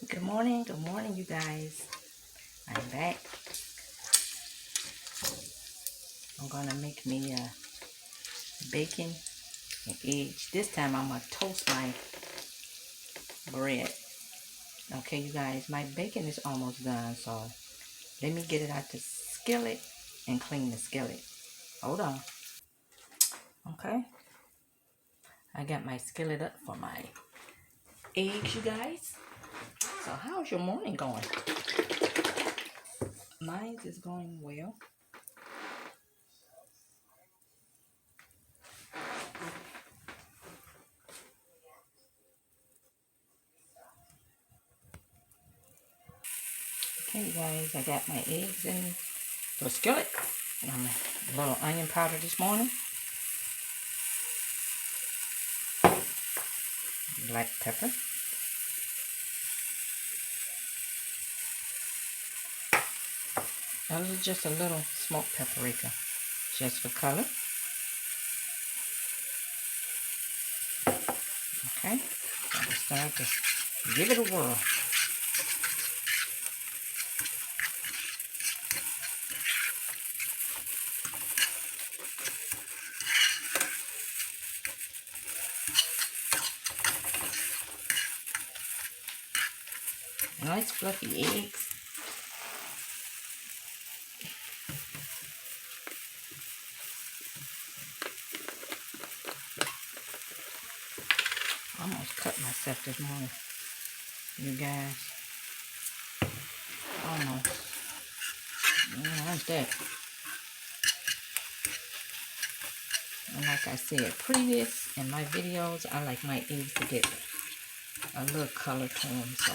Good morning, you guys. I'm back. I'm gonna make me a bacon and eggs. This time I'm gonna toast my bread. Okay, you guys, my bacon is almost done, so let me get it out the skillet and clean the skillet. Hold on. Okay, I got my skillet up for my eggs, you guys. So how's your morning going? Mine is going well. Okay, you guys, I got my eggs in the skillet. A little onion powder this morning. Black pepper. That was just a little smoked paprika, just for color. Okay, so I'm start to give it a whirl. Nice fluffy eggs. I almost cut myself this morning, you guys. Almost. How's that? And like I said, previous in my videos, I like my eggs to get a little color to them, so.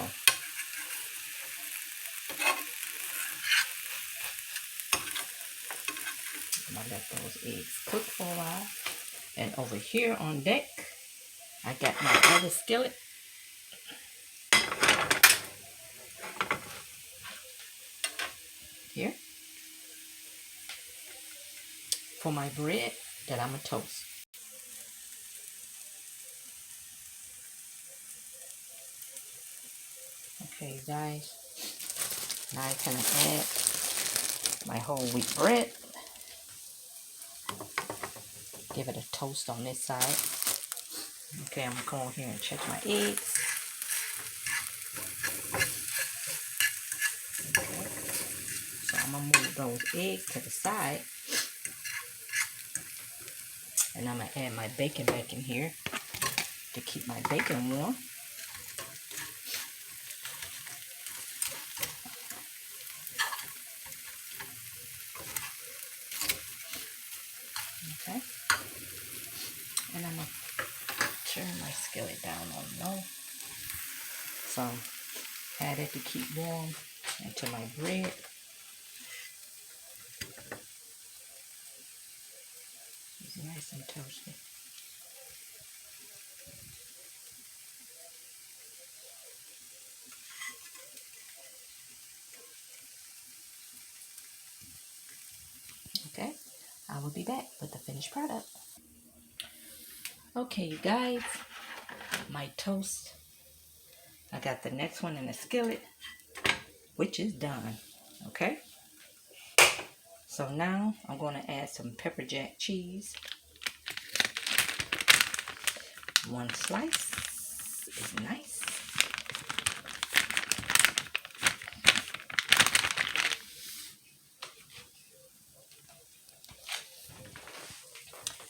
I'm gonna let those eggs cook for a while. And over here on deck, I got my other skillet. Here. For my bread that I'm gonna toast. Okay, guys. Now I'm gonna add my whole wheat bread. Give it a toast on this side. Okay, I'm gonna go here and check my eggs. Okay. So I'm gonna move those eggs to the side. And I'm gonna add my bacon back in here to keep my bacon warm. Okay. And I'm gonna turn my skillet down on low. So add it to keep warm into my bread. It's nice and toasty. Okay, I will be back with the finished product. Okay, you guys, my toast. I got the next one in the skillet, which is done. Okay, so now I'm going to add some pepper jack cheese. One slice is nice.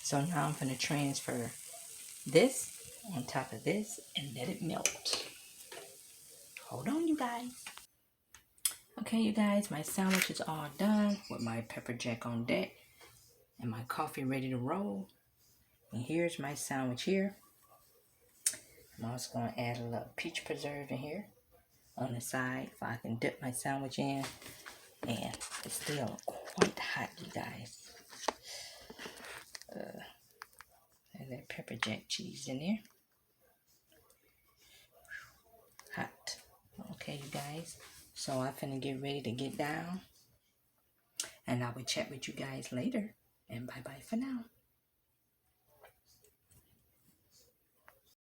So now I'm going to transfer this on top of this and let it melt. Hold on, you guys. Okay, you guys, my sandwich is all done with my pepper jack on deck and my coffee ready to roll. And here's my sandwich here. I'm also going to add a little peach preserve in here on the side if I can dip my sandwich in. And it's still quite hot, you guys. And that pepper jack cheese in there. Hot. Okay, you guys. So I'm finna get ready to get down. And I will chat with you guys later. And bye-bye for now.